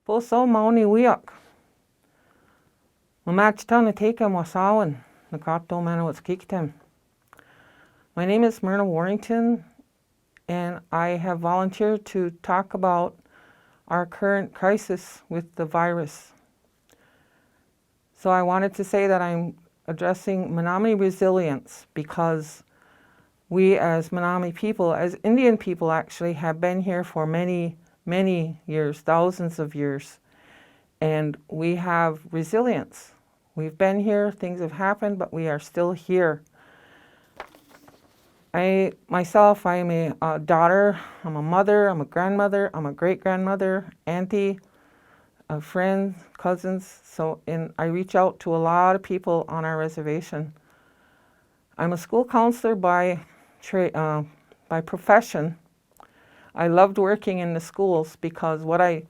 Poso mauni wiak. Mamachtan takem wasawan. Nakato manawats kiktem. My name is Myrna Warrington, and I have volunteered to talk about our current crisis with the virus. So I wanted to say that I'm addressing Menominee resilience because we as Menominee people, as Indian people actually, have been here for many, many years, thousands of years, and we have resilience. We've been here, things have happened, but we are still here. I am a daughter, I'm a mother, I'm a grandmother, I'm a great-grandmother, auntie, a friend, cousins, I reach out to a lot of people on our reservation. I'm a school counselor by profession. I loved working in the schools because what I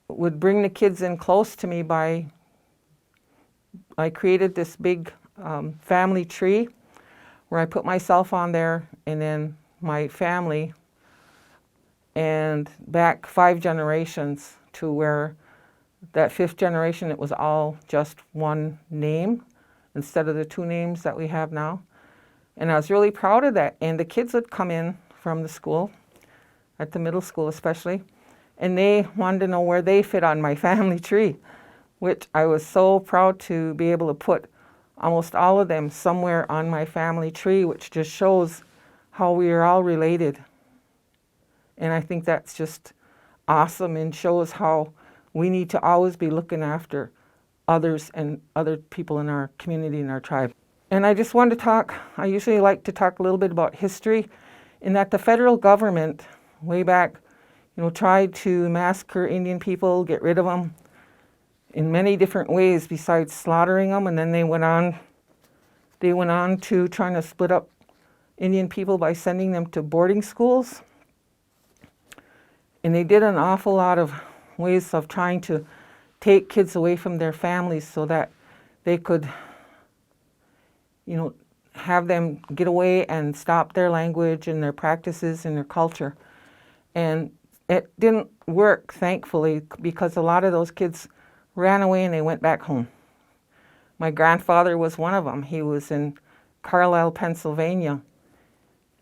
would bring the kids in close to me I created this big family tree where I put myself on there and then my family, and back 5 generations to where that 5th generation it was all just one name instead of the 2 names that we have now. And I was really proud of that. And the kids would come in from the school, at the middle school especially, and they wanted to know where they fit on my family tree, which I was so proud to be able to put almost all of them somewhere on my family tree, which just shows how we are all related. And I think that's just awesome and shows how we need to always be looking after others and other people in our community and our tribe. And I just wanted to talk, I usually like to talk a little bit about history, in that the federal government way back, tried to massacre Indian people, get rid of them in many different ways besides slaughtering them, and then they went on to trying to split up Indian people by sending them to boarding schools. And they did an awful lot of ways of trying to take kids away from their families so that they could, have them get away and stop their language and their practices and their culture. And it didn't work, thankfully, because a lot of those kids ran away and they went back home. My grandfather was one of them. He was in Carlisle, Pennsylvania,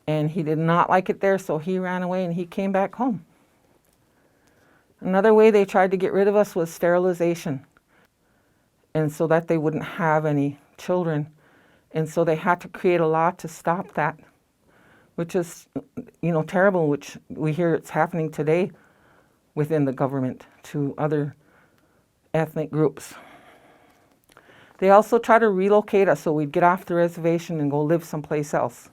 and he did not like it there, so he ran away and he came back home. Another way they tried to get rid of us was sterilization, and so that they wouldn't have any children. And so they had to create a law to stop that, which is, terrible, which we hear it's happening today within the government to other ethnic groups. They also try to relocate us so we'd get off the reservation and go live someplace else,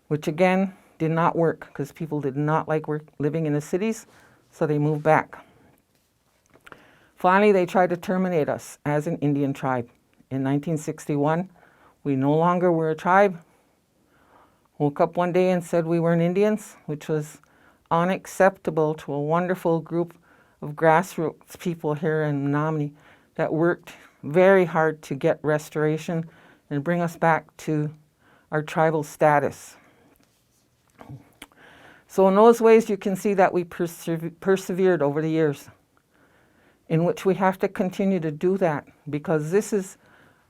which again did not work because people did not like living in the cities, so they moved back. Finally, they tried to terminate us as an Indian tribe. In 1961, we no longer were a tribe. Woke up one day and said we weren't Indians, which was unacceptable to a wonderful group of grassroots people here in Menominee that worked very hard to get restoration and bring us back to our tribal status. So in those ways you can see that we persevered over the years, in which we have to continue to do that because this is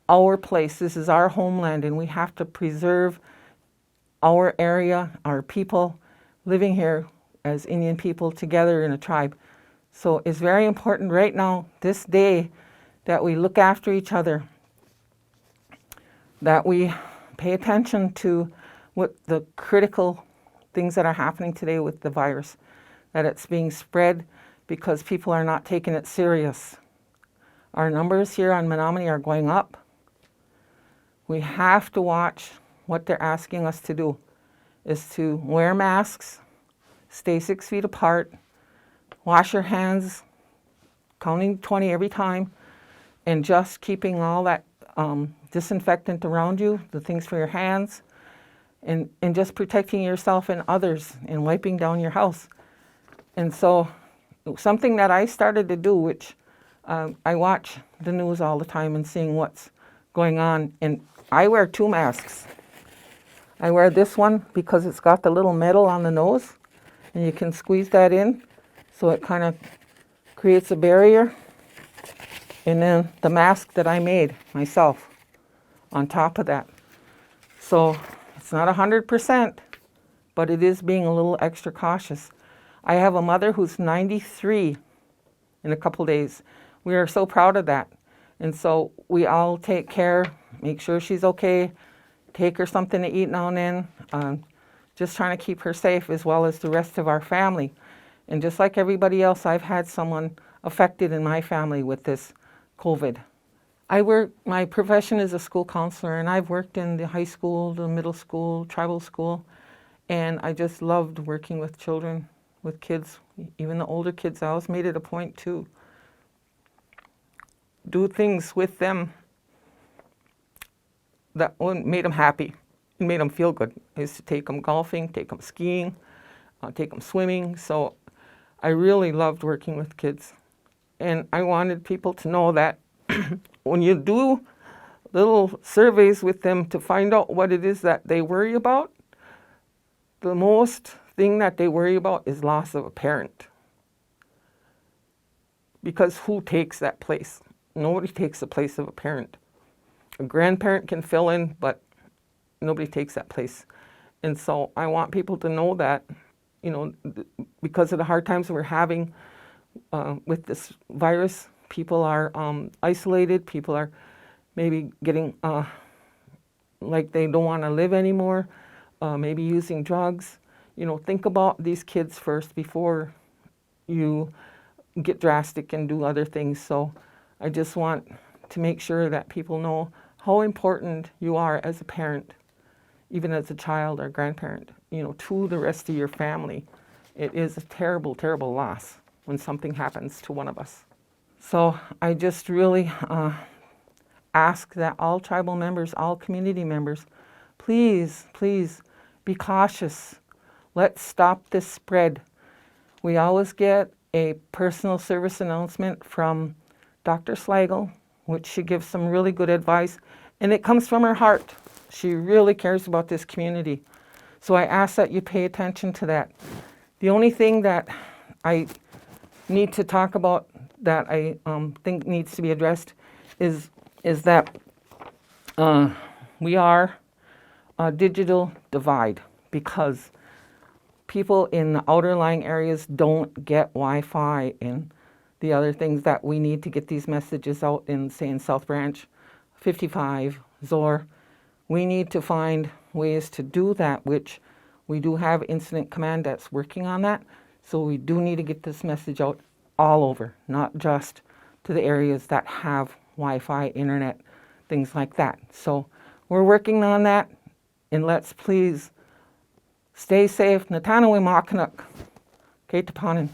our place, this is our homeland, and we have to preserve our area, our people living here as Indian people together in a tribe. So it's very important right now, this day, that we look after each other, that we pay attention to what the critical things that are happening today with the virus, that it's being spread because people are not taking it serious. Our numbers here on Menominee are going up. We have to watch what they're asking us to do, is to wear masks, stay 6 feet apart, wash your hands, counting 20 every time, and just keeping all that disinfectant around you, the things for your hands, and just protecting yourself and others and wiping down your house. And so something that I started to do, which I watch the news all the time and seeing what's going on, and I wear 2 masks. I wear this one because it's got the little metal on the nose, and you can squeeze that in so it kind of creates a barrier, and then the mask that I made myself on top of that. So it's not 100%, but it is being a little extra cautious. I have a mother who's 93 in a couple days. We are so proud of that. And so we all take care, make sure she's okay, take her something to eat now and then, just trying to keep her safe as well as the rest of our family. And just like everybody else, I've had someone affected in my family with this COVID. My profession is a school counselor, and I've worked in the high school, the middle school, tribal school, and I just loved working with children, with kids, even the older kids. I always made it a point to do things with them that made them happy and made them feel good. I used to take them golfing, take them skiing, take them swimming. So I really loved working with kids. And I wanted people to know that when you do little surveys with them to find out what it is that they worry about, the most thing that they worry about is loss of a parent. Because who takes that place? Nobody takes the place of a parent. A grandparent can fill in, but nobody takes that place. And so I want people to know that, because of the hard times we're having with this virus, people are isolated, people are maybe getting like they don't want to live anymore, maybe using drugs. Think about these kids first before you get drastic and do other things. So I just want to make sure that people know how important you are as a parent, even as a child or grandparent, to the rest of your family. It is a terrible, terrible loss when something happens to one of us. So I just really ask that all tribal members, all community members, please, please be cautious. Let's stop this spread. We always get a personal service announcement from Dr. Slagle, which she gives some really good advice, and it comes from her heart. She really cares about this community. So I ask that you pay attention to that. The only thing that I need to talk about that I think needs to be addressed is that we are a digital divide, because people in the outer lying areas don't get Wi-Fi and the other things that we need to get these messages out in, say, in South Branch, 55, Zor. We need to find ways to do that, which we do have Incident Command that's working on that. So we do need to get this message out all over, not just to the areas that have Wi-Fi, internet, things like that. So we're working on that, and let's please stay safe. Natanawi Makanuk, Kate Tapanin.